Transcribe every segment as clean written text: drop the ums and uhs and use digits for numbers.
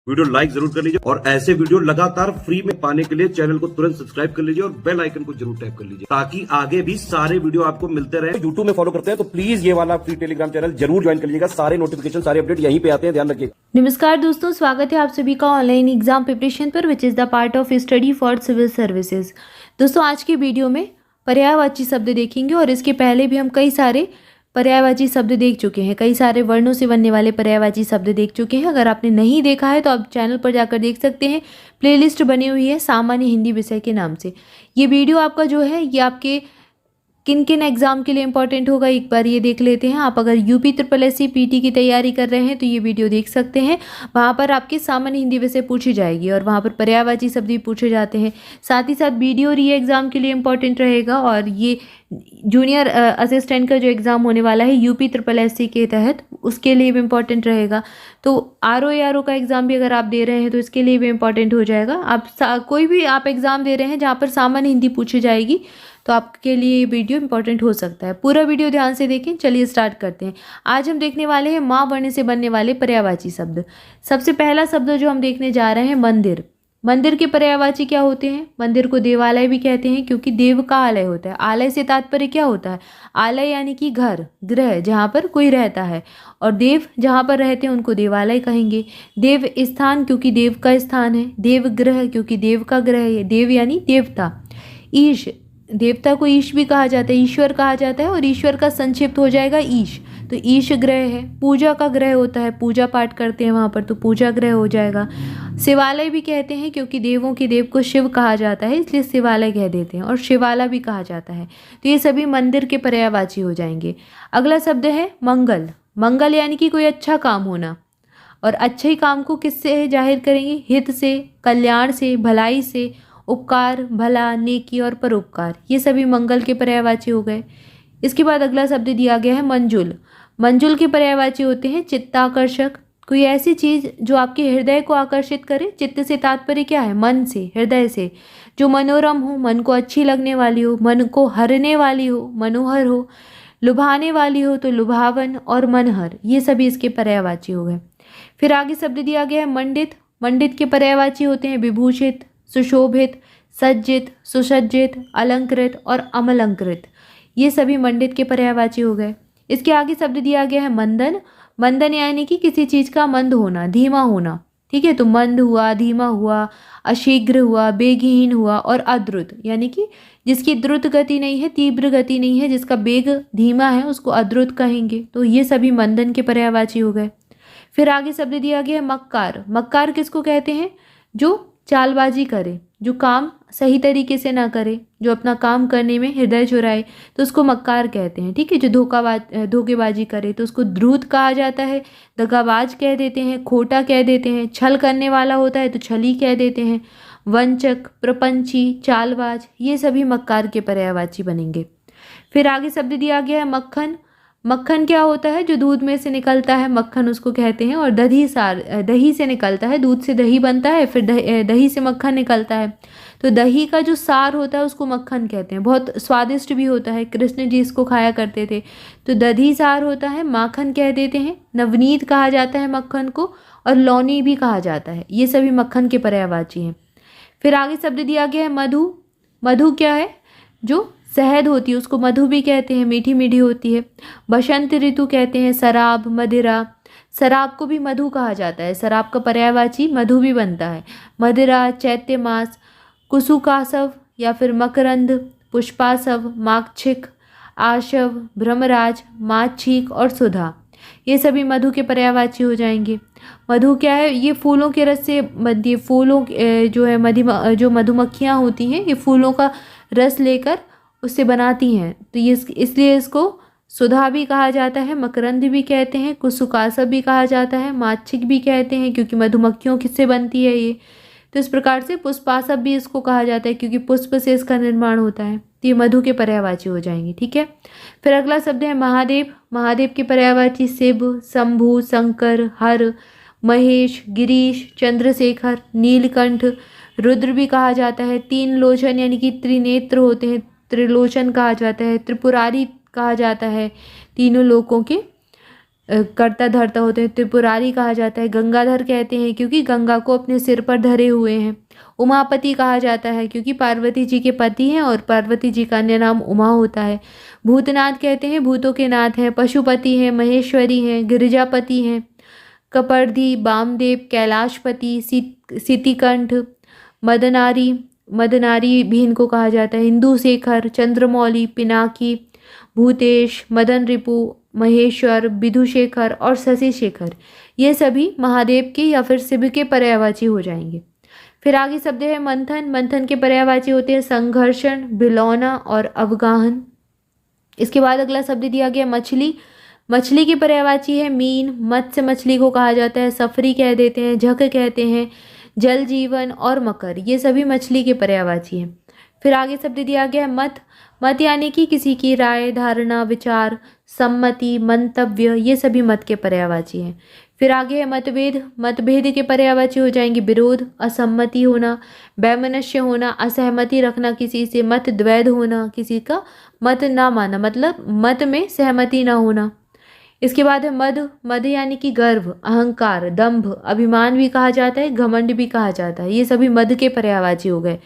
Video like जरूर कर लीजिए और ऐसे वीडियो लगातार फ्री में पाने के लिए चैनल को तुरंत सब्सक्राइब कर लीजिए और बेल आइकन को जरूर टैप कर लीजिए ताकि आगे भी सारे वीडियो आपको मिलते रहे। यूट्यूब में फॉलो करते हैं तो प्लीज ये वाला फ्री टेलीग्राम चैनल जरूर ज्वाइन कर लीजिएगा। सारे नोटिफिकेशन सारे अपडेट यहीं पे आते हैं, ध्यान रखिए। नमस्कार दोस्तों, स्वागत है आप सभी का ऑनलाइन एग्जाम प्रिपरेशन पर which is the part of study for civil services. दोस्तों आज की वीडियो में पर्यायवाची शब्द देखेंगे और इसके पहले भी हम कई सारे पर्यायवाची शब्द देख चुके हैं, कई सारे वर्णों से बनने वाले पर्यायवाची शब्द देख चुके हैं। अगर आपने नहीं देखा है तो आप चैनल पर जाकर देख सकते हैं, प्लेलिस्ट बनी हुई है सामान्य हिंदी विषय के नाम से। ये वीडियो आपका जो है ये आपके किन किन एग्जाम के लिए इंपॉर्टेंट होगा एक बार ये देख लेते हैं। आप अगर यूपी SSC PT की तैयारी कर रहे हैं तो ये वीडियो देख सकते हैं। वहाँ पर आपके सामान्य हिंदी विषय पूछी जाएगी और वहाँ पर पर्यायवाची शब्द भी पूछे जाते हैं। साथ ही साथ वीडियो री एग्ज़ाम के लिए इंपॉर्टेंट रहेगा और ये जूनियर असिस्टेंट का जो एग्ज़ाम होने वाला है यूपी SSC के तहत, उसके लिए भी इम्पॉर्टेंट रहेगा। तो RO का एग्ज़ाम भी अगर आप दे रहे हैं तो इसके लिए भी इम्पॉर्टेंट हो जाएगा। आप कोई भी आप एग्ज़ाम दे रहे हैं जहाँ पर सामान्य हिंदी पूछी जाएगी तो आपके लिए ये वीडियो इंपॉर्टेंट हो सकता है। पूरा वीडियो ध्यान से देखें। चलिए स्टार्ट करते हैं। आज हम देखने वाले हैं माँ वर्ण से बनने वाले पर्यायवाची शब्द। सबसे पहला शब्द जो हम देखने जा रहे हैं मंदिर। मंदिर के पर्यायवाची क्या होते हैं? मंदिर को देवालय भी कहते हैं क्योंकि देव का आलय होता है। आलय से तात्पर्य क्या होता है? आलय यानी कि घर, गृह, जहाँ पर कोई रहता है, और देव जहाँ पर रहते हैं उनको देवालय कहेंगे। देव स्थान क्योंकि देव का स्थान है। देव गृह क्योंकि देव का गृह है। देव यानी देवता। ईश, देवता को ईश भी कहा जाता है, ईश्वर कहा जाता है, और ईश्वर का संक्षिप्त हो जाएगा ईश, तो ईश ग्रह है। पूजा का ग्रह होता है, पूजा पाठ करते हैं वहाँ पर, तो पूजा ग्रह हो जाएगा। शिवालय भी कहते हैं क्योंकि देवों के देव को शिव कहा जाता है, इसलिए शिवालय कह देते हैं, और शिवाला भी कहा जाता है। तो ये सभी मंदिर के पर्यायवाची हो जाएंगे। अगला शब्द है मंगल। मंगल यानी कि कोई अच्छा काम होना, और अच्छे काम को किससे जाहिर करेंगे? हित से, कल्याण से, भलाई से, उपकार, भला, नेकी और परोपकार, ये सभी मंगल के पर्यायवाची हो गए। इसके बाद अगला शब्द दिया गया है मंजुल। मंजुल के पर्यायवाची होते हैं चित्ताकर्षक, कोई ऐसी चीज़ जो आपके हृदय को आकर्षित करे। चित्त से तात्पर्य क्या है? मन से, हृदय से। जो मनोरम हो, मन को अच्छी लगने वाली हो, मन को हरने वाली हो, मनोहर हो, लुभाने वाली हो तो लुभावन और मनहर, ये सभी इसके पर्यायवाची हो गए। फिर आगे शब्द दिया गया है मंडित। मंडित के पर्यायवाची होते हैं विभूषित, सुशोभित, सज्जित, सुसज्जित, अलंकृत और अमलंकृत, ये सभी मंडित के पर्यायवाची हो गए। इसके आगे शब्द दिया गया है मंदन। मंदन यानी कि किसी चीज़ का मंद होना, धीमा होना, ठीक है। तो मंद हुआ, धीमा हुआ, अशीघ्र हुआ, बेगहीन हुआ, और अद्रुत यानी कि जिसकी द्रुत गति नहीं है, तीव्र गति नहीं है, जिसका बेग धीमा है, उसको अद्रुत कहेंगे। तो ये सभी मंदन के पर्यायवाची हो गए। फिर आगे शब्द दिया गया है मक्कार। मक्कार किसको कहते हैं? जो चालबाजी करे, जो काम सही तरीके से ना करे, जो अपना काम करने में हृदय चुराए, तो उसको मक्कार कहते हैं, ठीक है। जो धोखेबाजी करे तो उसको धूर्त कहा जाता है, दगाबाज कह देते हैं, खोटा कह देते हैं। छल करने वाला होता है तो छली कह देते हैं। वंचक, प्रपंची, चालबाज, ये सभी मक्कार के पर्यायवाची बनेंगे। फिर आगे शब्द दिया गया है मक्खन। मक्खन क्या होता है? जो दूध में से निकलता है, मक्खन उसको कहते हैं। और दही सार, दही से निकलता है, दूध से दही बनता है, फिर दही से मक्खन निकलता है, तो दही का जो सार होता है उसको मक्खन कहते हैं। बहुत स्वादिष्ट भी होता है, कृष्ण जी इसको खाया करते थे, तो दधी सार होता है, माखन कह देते हैं। नवनीत कहा जाता है मक्खन को, और लौनी भी कहा जाता है। ये सभी मक्खन के पर्यायवाची हैं। फिर आगे शब्द दिया गया है मधु। मधु क्या है? जो शहद होती है उसको मधु भी कहते हैं, मीठी मीठी होती है। बसंत ऋतु कहते हैं। शराब, मदिरा, शराब को भी मधु कहा जाता है, शराब का पर्यायवाची मधु भी बनता है। मदिरा, चैत्य मास, कुसुकासव या फिर मकरंद, पुष्पासव, माक्षिक, आशव, भ्रमराज, माछीक और सुधा, ये सभी मधु के पर्यायवाची हो जाएंगे। मधु क्या है? ये फूलों के रस से बनती है। फूलों जो है जो मधुमक्खियाँ होती हैं, ये फूलों का रस लेकर उससे बनाती हैं, तो ये इसलिए इसको सुधा भी कहा जाता है, मकरंद भी कहते हैं, कुसुकासव भी कहा जाता है, माच्छिक भी कहते हैं क्योंकि मधुमक्खियों किससे बनती है ये। तो इस प्रकार से पुष्पासव भी इसको कहा जाता है क्योंकि पुष्प से इसका निर्माण होता है। तो ये मधु के पर्यायवाची हो जाएंगे, ठीक है। फिर अगला शब्द है महादेव। महादेव के पर्यायवाची शिव, शंभु, शंकर, हर, महेश, गिरीश, चंद्रशेखर, नीलकंठ, रुद्र भी कहा जाता है। तीन लोचन यानी कि त्रिनेत्र होते हैं, त्रिलोचन कहा जाता है। त्रिपुरारी कहा जाता है तीनों लोकों के कर्ता धर्ता होते हैं। त्रिपुरारी कहा जाता है। गंगाधर कहते हैं क्योंकि गंगा को अपने सिर पर धरे हुए हैं। उमापति कहा जाता है क्योंकि पार्वती जी के पति हैं और पार्वती जी का अन्य नाम उमा होता है। भूतनाथ कहते हैं भूतों के नाथ हैं। पशुपति हैं, महेश्वरी हैं, गिरिजापति हैं, कपर्धी, वामदेव, कैलाशपति, सितिकंठ, मदनारी, मदनारी भी इनको कहा जाता है। हिंदू शेखर, चंद्रमौली, पिनाकी, भूतेश, मदन रिपु, महेश्वर, विधुशेखर और शशि शेखर, ये सभी महादेव के या फिर शिव के पर्यायवाची हो जाएंगे। फिर आगे शब्द है मंथन। मंथन के पर्यायवाची होते हैं संघर्षण, भिलौना और अवगाहन। इसके बाद अगला शब्द दिया गया मछली। मछली की पर्यायवाची है मीन। मत्स्य मछली को कहा जाता है। सफरी कह देते हैं, झक कहते हैं, जल जीवन और मकर, ये सभी मछली के पर्यायवाची हैं। फिर आगे शब्द दिया गया है मत। मत यानी कि किसी की राय, धारणा, विचार, सम्मति, मंतव्य, ये सभी मत के पर्यायवाची हैं। फिर आगे है मतभेद। मतभेद के पर्यायवाची हो जाएंगे विरोध, असम्मति होना, वैमनस्य होना, असहमति रखना किसी से, मत द्वैध होना, किसी का मत ना माना, मतलब मत में सहमति ना होना। इसके बाद है मद। मद यानी कि गर्व, अहंकार, दंभ, अभिमान भी कहा जाता है, घमंड भी कहा जाता है, ये सभी मद के पर्यायवाची हो गए।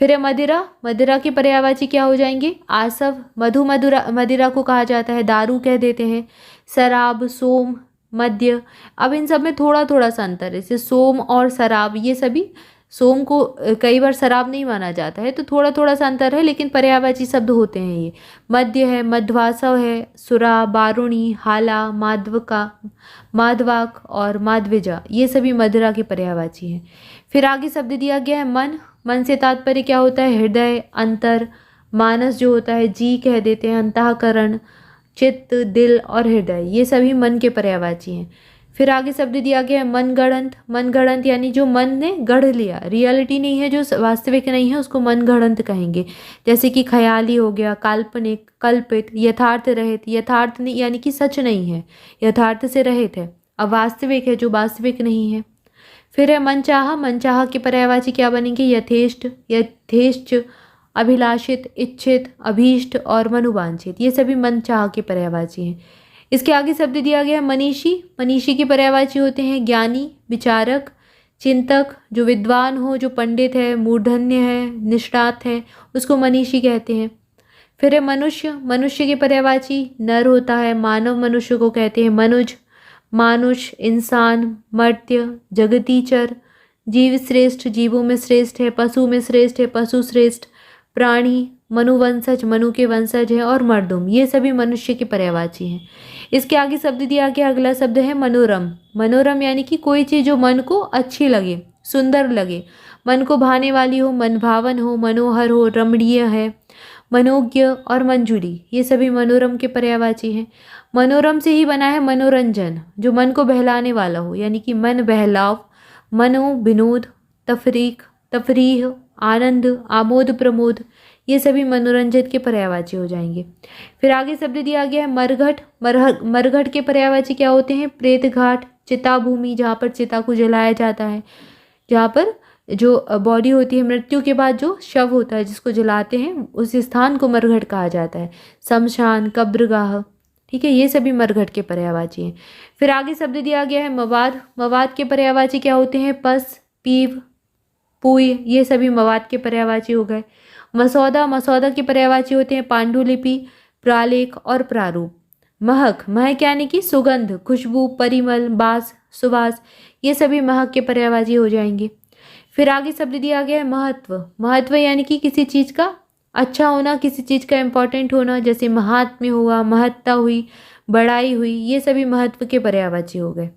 फिर है मदिरा। मदिरा के पर्यायवाची क्या हो जाएंगे आसव। मधु मधुरा, मदिरा को कहा जाता है, दारू कह देते हैं, शराब, सोम, मद्य। अब इन सब में थोड़ा थोड़ा सा अंतर है, जैसे सोम और शराब, ये सभी सोम को कई बार शराब नहीं माना जाता है, तो थोड़ा थोड़ा सा अंतर है, लेकिन पर्यायवाची शब्द होते हैं ये। मद्य है, मध्वासव है, सुरा, बारुणी, हाला, माधवका, माधवाक और माधविजा, ये सभी मदिरा के पर्यायवाची हैं। फिर आगे शब्द दिया गया है मन। मन से तात्पर्य क्या होता है हृदय, अंतर, मानस जो होता है, जी कह देते हैं, अंतःकरण, चित्त, दिल और हृदय, ये सभी मन के पर्यायवाची हैं। फिर आगे शब्द दिया गया है मनगढ़ंत। मनगढ़ंत यानी जो मन ने गढ़ लिया, रियलिटी नहीं है, जो वास्तविक नहीं है, उसको मनगढ़ंत कहेंगे। जैसे कि ख्याली हो गया, काल्पनिक, कल्पित, यथार्थ रहित। यथार्थ नहीं यानी कि सच नहीं है, यथार्थ से रहित है। अवास्तविक है, जो वास्तविक नहीं है। फिर है मनचाहा। मनचाहा के पर्यायवाची क्या बनेंगे यथेष्ट, यथेष्ट, अभिलाषित, इच्छित, अभीष्ट और मनुवांछित, ये सभी मनचाहा के पर्यायवाची हैं। इसके आगे शब्द दिया गया है मनीषी। मनीषी के पर्यायवाची होते हैं ज्ञानी, विचारक, चिंतक, जो विद्वान हो, जो पंडित है, मूर्धन्य है, निष्णात है, उसको मनीषी कहते हैं। फिर है मनुष्य। मनुष्य के पर्यायवाची नर होता है, मानव मनुष्य को कहते हैं मनुज, मानुष, इंसान, मर्त्य, जगतीचर, जीव श्रेष्ठ, जीवों में श्रेष्ठ है, पशु में श्रेष्ठ है, पशु श्रेष्ठ, प्राणी, मनुवंशज, मनु के वंशज है और मर्दुम, ये सभी मनुष्य के पर्यायवाची हैं। इसके आगे शब्द दिया गया, अगला शब्द है मनोरम। मनोरम यानी कि कोई चीज़ जो मन को अच्छी लगे, सुंदर लगे, मन को भाने वाली हो, मनभावन हो, मनोहर हो, रमणीय है, मनोज्ञ और मंजूरी, ये सभी मनोरम के पर्यायवाची हैं। मनोरम से ही बना है मनोरंजन, जो मन को बहलाने वाला हो, यानी कि मन बहलाव, मनो विनोद, तफरीक, तफरीह, आनंद, आमोद प्रमोद, ये सभी मनोरंजन के पर्यायवाची हो जाएंगे। फिर आगे शब्द दिया गया है मरघट। मरघट के पर्यायवाची क्या होते हैं प्रेत घाट, चिता भूमि, जहाँ पर चिता को जलाया जाता है, जहाँ पर जो बॉडी होती है मृत्यु के बाद जो शव होता है जिसको जलाते हैं, उस स्थान को मरघट कहा जाता है। शमशान, कब्रगाह, ठीक है, ये सभी मरघट के पर्यायवाची हैं। फिर आगे शब्द दिया गया है मवाद। मवाद के पर्यायवाची क्या होते हैं पस, पीव, पुय, ये सभी मवाद के पर्यायवाची हो गए। मसौदा। मसौदा के पर्यायवाची होते हैं पांडुलिपि, प्रालेख और प्रारूप। महक। महक यानी कि सुगंध, खुशबू, परिमल, बास, सुवास, ये सभी महक के पर्यायवाची हो जाएंगे। फिर आगे शब्द दिया गया है महत्व। महत्व यानी कि किसी चीज़ का अच्छा होना, किसी चीज़ का इम्पोर्टेंट होना, जैसे महात्म्य हुआ, महत्ता हुई, बड़ाई हुई, ये सभी महत्व के पर्यायवाची हो गए।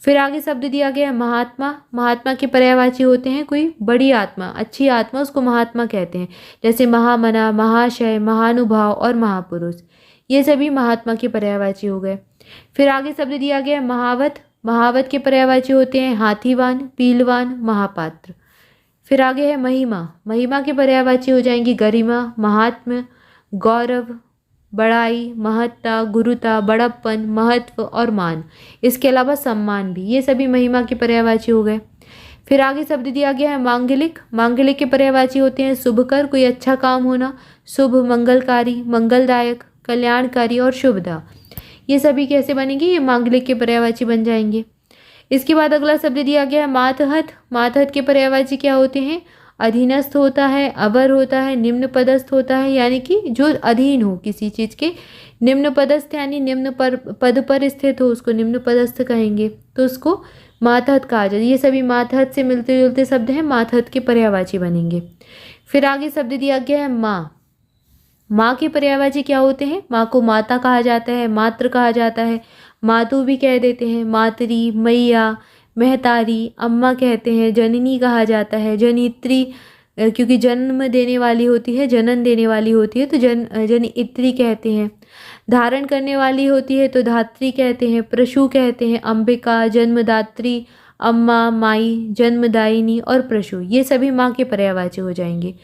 फिर आगे शब्द दिया गया है महात्मा। महात्मा के पर्यायवाची होते हैं कोई बड़ी आत्मा, अच्छी आत्मा, उसको महात्मा कहते हैं, जैसे महामना, महाशय, महानुभाव और महापुरुष, ये सभी महात्मा के पर्यायवाची हो गए। फिर आगे शब्द दिया गया है महावत। महावत के पर्यायवाची होते हैं हाथीवान, पीलवान, महापात्र। फिर आगे है महिमा। महिमा के पर्यायवाची हो जाएंगी गरिमा, महात्म्य, गौरव, बड़ाई, महत्ता, गुरुता, बड़प्पन, महत्व और मान, इसके अलावा सम्मान भी, ये सभी महिमा के पर्यायवाची हो गए। फिर आगे शब्द दिया गया है मांगलिक। मांगलिक के पर्यायवाची होते हैं शुभकर, कोई अच्छा काम होना, शुभ, मंगलकारी, मंगलदायक, कल्याणकारी और शुभदा, ये सभी कैसे बनेंगे, ये मांगलिक के पर्यायवाची बन जाएंगे। इसके बाद अगला शब्द दिया गया है मातहत। मातहत के पर्यायवाची क्या होते हैं, अधीनस्थ होता है, अवर होता है, निम्न पदस्थ होता है, यानी कि जो अधीन हो किसी चीज़ के, निम्न पदस्थ यानी निम्न पद पर स्थित हो उसको निम्न पदस्थ कहेंगे, तो उसको मातहत कहा जाए। ये सभी मातहत से मिलते जुलते शब्द हैं, मातहत के पर्यायवाची बनेंगे। फिर आगे शब्द दिया गया है माँ। माँ के पर्यायवाची क्या होते हैं, माँ को माता कहा जाता है, मात्र कहा जाता है, मातु भी कह देते हैं, मातरी, मैया, महतारी, अम्मा कहते हैं, जननी कहा जाता है, जनित्री क्योंकि जन्म देने वाली होती है, जनन देने वाली होती है तो जनित्री कहते हैं, धारण करने वाली होती है तो धात्री कहते हैं, प्रशु कहते हैं, अंबिका, जन्मदात्री, अम्मा, माई, जन्मदायिनी और प्रशु, ये सभी माँ के पर्यायवाची हो जाएंगे।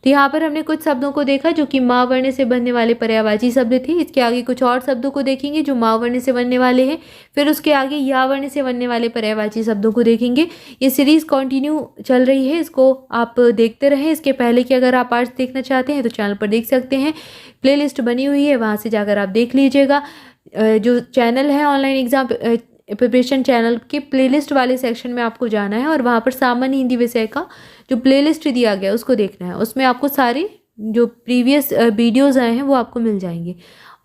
तो यहाँ पर हमने कुछ शब्दों को देखा जो कि माँ वर्ण से बनने वाले पर्यायवाची शब्द थे। इसके आगे कुछ और शब्दों को देखेंगे जो माँ वर्ण से बनने वाले हैं, फिर उसके आगे या वर्ण से बनने वाले पर्यायवाची शब्दों को देखेंगे। ये सीरीज़ कंटिन्यू चल रही है, इसको आप देखते रहें। इसके पहले कि अगर आप पार्ट्स देखना चाहते हैं तो चैनल पर देख सकते हैं, प्लेलिस्ट बनी हुई है, वहाँ से जाकर आप देख लीजिएगा। जो चैनल है ऑनलाइन एग्जाम प्रिपरेशन चैनल के प्लेलिस्ट वाले सेक्शन में आपको जाना है और वहाँ पर सामान्य हिंदी विषय का जो प्लेलिस्ट दिया गया है उसको देखना है। उसमें आपको सारे जो प्रीवियस वीडियोस आए हैं वो आपको मिल जाएंगे।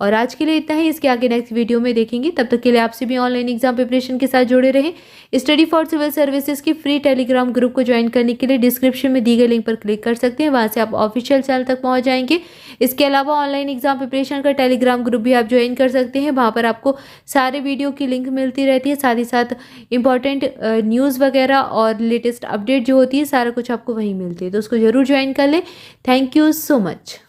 और आज के लिए इतना ही, इसके आगे नेक्स्ट वीडियो में देखेंगे। तब तक के लिए आपसे भी ऑनलाइन एग्जाम प्रिपरेशन के साथ जुड़े रहें। स्टडी फॉर सिविल सर्विसेज की फ्री टेलीग्राम ग्रुप को ज्वाइन करने के लिए डिस्क्रिप्शन में दी गई लिंक पर क्लिक कर सकते हैं, वहाँ से आप ऑफिशियल चैनल तक पहुँच जाएंगे। इसके अलावा ऑनलाइन एग्जाम प्रिपरेशन का टेलीग्राम ग्रुप भी आप ज्वाइन कर सकते हैं, वहाँ पर आपको सारे वीडियो की लिंक मिलती रहती है, साथ ही साथ इंपॉर्टेंट न्यूज़ वगैरह और लेटेस्ट अपडेट जो होती है सारा कुछ आपको वहीं मिलती है, तो उसको ज़रूर ज्वाइन कर लें। Thank you so much.